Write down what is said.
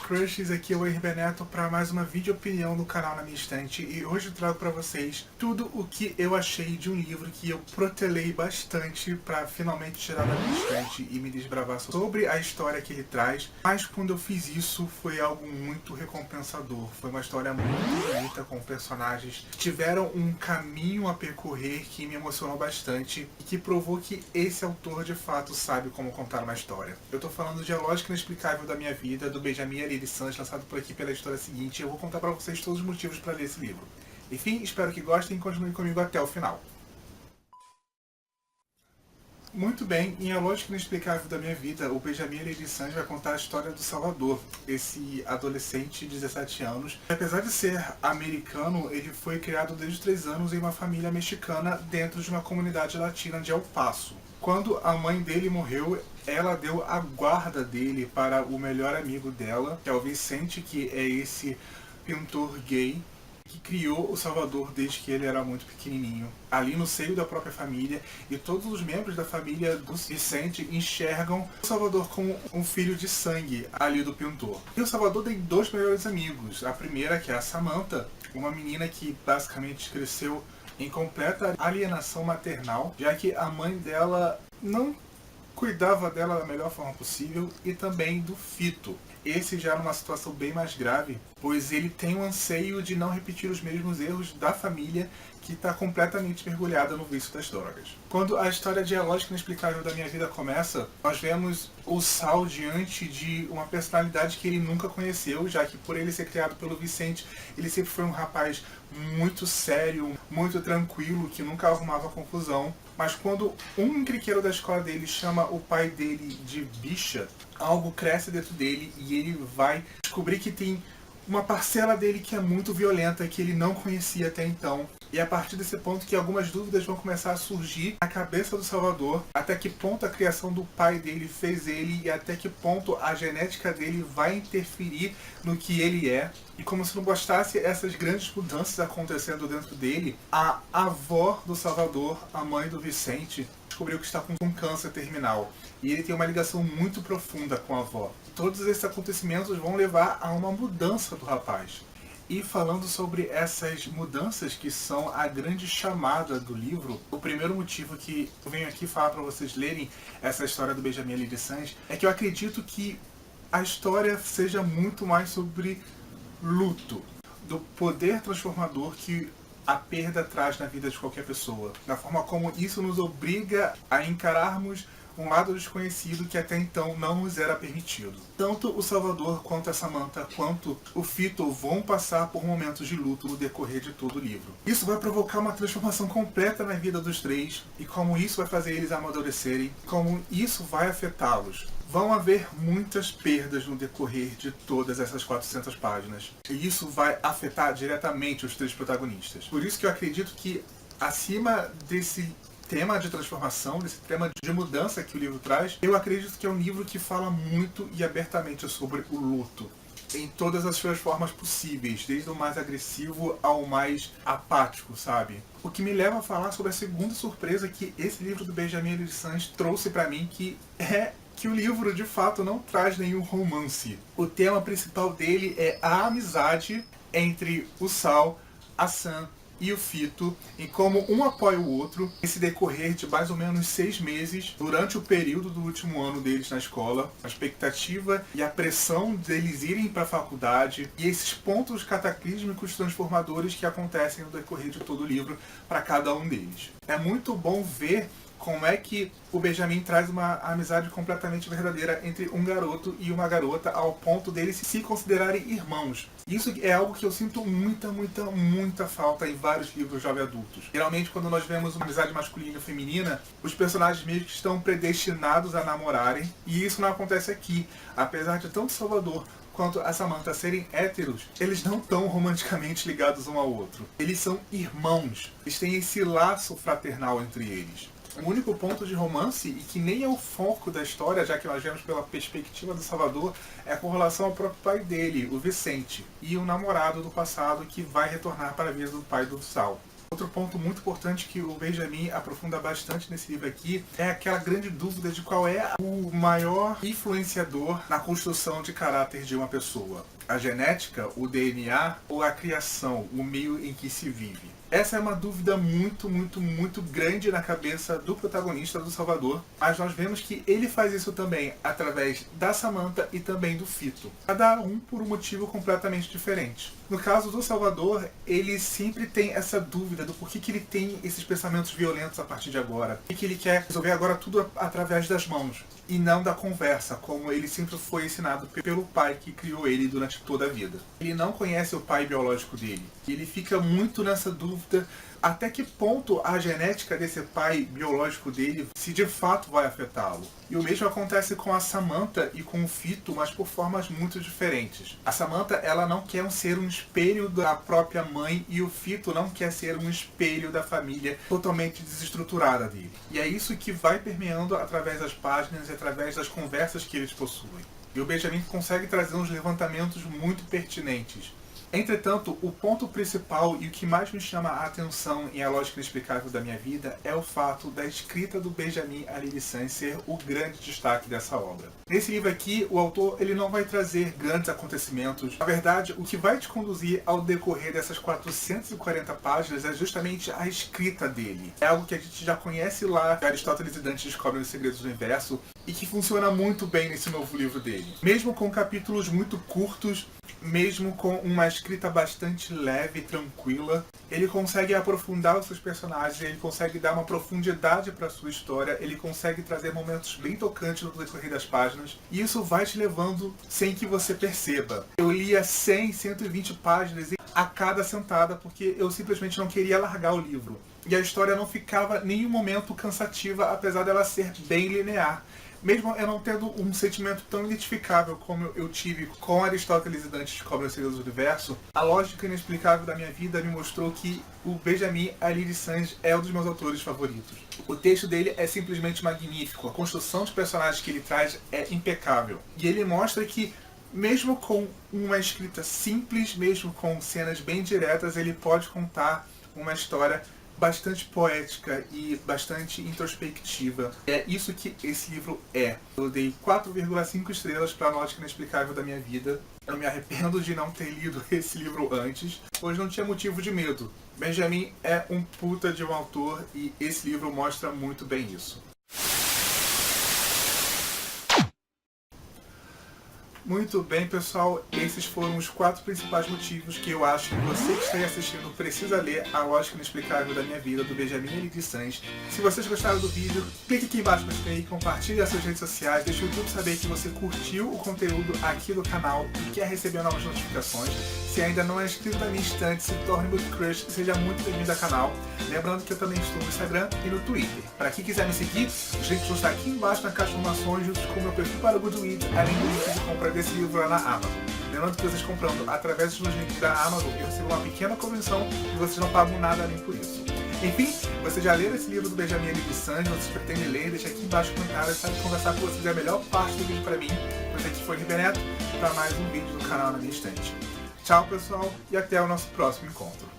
Crushes, aqui é o Henri Beneto para mais uma vídeo opinião no canal Na Minha Estante, e hoje eu trago para vocês tudo o que eu achei de um livro que eu protelei bastante para finalmente tirar da minha estante e me desbravar sobre a história que ele traz. Mas quando eu fiz isso foi algo muito recompensador, foi uma história muito bonita com personagens que tiveram um caminho a percorrer que me emocionou bastante e que provou que esse autor de fato sabe como contar uma história. Eu tô falando de A Lógica Inexplicável da Minha Vida, do Benjamin Alire Sanz, lançado por aqui pela Editora Seguinte, e eu vou contar pra vocês todos os motivos para ler esse livro. Enfim, espero que gostem e continuem comigo até o final. Muito bem, em A Lógica Inexplicável da Minha Vida, o Benjamin Alire Sanz vai contar a história do Salvador, esse adolescente de 17 anos. Apesar de ser americano, ele foi criado desde os 3 anos em uma família mexicana dentro de uma comunidade latina de El Paso. Quando a mãe dele morreu, ela deu a guarda dele para o melhor amigo dela, que é o Vicente, que é esse pintor gay que criou o Salvador desde que ele era muito pequenininho, ali no seio da própria família, e todos os membros da família do Vicente enxergam o Salvador como um filho de sangue ali do pintor. E o Salvador tem 2 melhores amigos. A primeira, que é a Samantha, uma menina que basicamente cresceu em completa alienação maternal, já que a mãe dela não cuidava dela da melhor forma possível, e também do Fito. Esse já numa situação bem mais grave, pois ele tem o anseio de não repetir os mesmos erros da família que está completamente mergulhada no vício das drogas. Quando a história de A Lógica Inexplicável da Minha Vida começa, nós vemos o Sal diante de uma personalidade que ele nunca conheceu, já que por ele ser criado pelo Vicente, ele sempre foi um rapaz muito sério, muito tranquilo, que nunca arrumava confusão. Mas quando um encrenqueiro da escola dele chama o pai dele de bicha, algo cresce dentro dele e ele vai descobrir que tem uma parcela dele que é muito violenta, que ele não conhecia até então. E é a partir desse ponto que algumas dúvidas vão começar a surgir na cabeça do Salvador, até que ponto a criação do pai dele fez ele e até que ponto a genética dele vai interferir no que ele é. E como se não bastasse essas grandes mudanças acontecendo dentro dele, a avó do Salvador, a mãe do Vicente, descobriu que está com um câncer terminal. E ele tem uma ligação muito profunda com a avó. Todos esses acontecimentos vão levar a uma mudança do rapaz. E falando sobre essas mudanças que são a grande chamada do livro, o primeiro motivo que eu venho aqui falar para vocês lerem essa história do Benjamin Alire Sanz é que eu acredito que a história seja muito mais sobre luto, do poder transformador que a perda traz na vida de qualquer pessoa, da forma como isso nos obriga a encararmos um lado desconhecido que até então não nos era permitido. Tanto o Salvador quanto a Samantha quanto o Fito vão passar por momentos de luto no decorrer de todo o livro. Isso vai provocar uma transformação completa na vida dos três, e como isso vai fazer eles amadurecerem, como isso vai afetá-los. Vão haver muitas perdas no decorrer de todas essas 400 páginas, e isso vai afetar diretamente os 3 protagonistas. Por isso que eu acredito que, acima desse tema de transformação, desse tema de mudança que o livro traz, eu acredito que é um livro que fala muito e abertamente sobre o luto, em todas as suas formas possíveis, desde o mais agressivo ao mais apático, sabe? O que me leva a falar sobre a segunda surpresa que esse livro do Benjamin Alire Sanz trouxe pra mim, que é que o livro de fato não traz nenhum romance. O tema principal dele é a amizade entre o Sal, a Sam e o Fito, e como um apoia o outro nesse decorrer de mais ou menos 6 meses, durante o período do último ano deles na escola, a expectativa e a pressão deles irem para a faculdade, e esses pontos cataclísmicos transformadores que acontecem no decorrer de todo o livro para cada um deles. É muito bom ver como é que o Benjamin traz uma amizade completamente verdadeira entre um garoto e uma garota, ao ponto deles se considerarem irmãos. Isso é algo que eu sinto muita falta em vários livros jovem adultos. Geralmente, quando nós vemos uma amizade masculina e feminina, os personagens meio que estão predestinados a namorarem, e isso não acontece aqui. Apesar de tanto Salvador quanto a Samantha serem héteros, eles não estão romanticamente ligados um ao outro. Eles são irmãos. Eles têm esse laço fraternal entre eles. O único ponto de romance, e que nem é o foco da história, já que nós vemos pela perspectiva do Salvador, é com relação ao próprio pai dele, o Vicente, e o namorado do passado que vai retornar para a vida do pai do Sal. Outro ponto muito importante que o Benjamin aprofunda bastante nesse livro aqui é aquela grande dúvida de qual é o maior influenciador na construção de caráter de uma pessoa. A genética, o DNA ou a criação, o meio em que se vive? Essa é uma dúvida muito grande na cabeça do protagonista, do Salvador, mas nós vemos que ele faz isso também através da Samantha e também do Fito, cada um por um motivo completamente diferente. No caso do Salvador, ele sempre tem essa dúvida do porquê que ele tem esses pensamentos violentos a partir de agora, e que ele quer resolver agora tudo através das mãos e não da conversa, como ele sempre foi ensinado pelo pai que criou ele durante toda a vida. Ele não conhece o pai biológico dele, e ele fica muito nessa dúvida até que ponto a genética desse pai biológico dele se de fato vai afetá-lo. E o mesmo acontece com a Samantha e com o Fito, mas por formas muito diferentes. A Samantha, ela não quer ser um espelho da própria mãe, e o Fito não quer ser um espelho da família totalmente desestruturada dele. E é isso que vai permeando através das páginas e através das conversas que eles possuem. E o Benjamin consegue trazer uns levantamentos muito pertinentes. Entretanto, o ponto principal e o que mais me chama a atenção em A Lógica Inexplicável da Minha Vida é o fato da escrita do Benjamin Aliri Sanz ser o grande destaque dessa obra. Nesse livro aqui, o autor ele não vai trazer grandes acontecimentos. Na verdade, o que vai te conduzir ao decorrer dessas 440 páginas é justamente a escrita dele. É algo que a gente já conhece lá, que Aristóteles e Dante descobrem os segredos do universo, e que funciona muito bem nesse novo livro dele. Mesmo com capítulos muito curtos, mesmo com uma escrita bastante leve e tranquila, ele consegue aprofundar os seus personagens, ele consegue dar uma profundidade para a sua história, ele consegue trazer momentos bem tocantes no decorrer das páginas, e isso vai te levando sem que você perceba. Eu lia 100, 120 páginas a cada sentada, porque eu simplesmente não queria largar o livro. E a história não ficava em nenhum momento cansativa, apesar dela ser bem linear. Mesmo eu não tendo um sentimento tão identificável como eu tive com Aristóteles e Dante descobrem os segredos do universo, A Lógica Inexplicável da Minha Vida me mostrou que o Benjamin Aliri Sanz é um dos meus autores favoritos. O texto dele é simplesmente magnífico, a construção de personagens que ele traz é impecável. E ele mostra que, mesmo com uma escrita simples, mesmo com cenas bem diretas, ele pode contar uma história bastante poética e bastante introspectiva. É isso que esse livro é. Eu dei 4,5 estrelas para A Lógica Inexplicável da Minha Vida. Eu me arrependo de não ter lido esse livro antes, pois não tinha motivo de medo. Benjamin é um puta de um autor e esse livro mostra muito bem isso. Muito bem, pessoal, esses foram os 4 principais motivos que eu acho que você que está aí assistindo precisa ler A Lógica Inexplicável da Minha Vida, do Benjamin Aliri Sanz. Se vocês gostaram do vídeo, clique aqui embaixo no gostei, compartilhe nas suas redes sociais, deixe o YouTube saber que você curtiu o conteúdo aqui do canal e quer receber novas notificações. Se ainda não é inscrito na minha estante, se torne meu crush e seja muito bem-vindo ao canal. Lembrando que eu também estou no Instagram e no Twitter. Para quem quiser me seguir, os links vão estar aqui embaixo na caixa de informações, junto com o meu perfil para o Goodreads, além do link de compra desse livro lá na Amazon. Lembrando que vocês comprando através dos links da Amazon, eu recebo uma pequena comissão e vocês não pagam nada além por isso. Enfim, vocês já leram esse livro do Benjamin Aliri Sanz, vocês pretendem ler, deixa aqui embaixo nos comentários, sabe, conversar com vocês é a melhor parte do vídeo para mim. Você aqui foi Ribe Neto para mais um vídeo do canal Na Minha Estante. Tchau, pessoal, e até o nosso próximo encontro.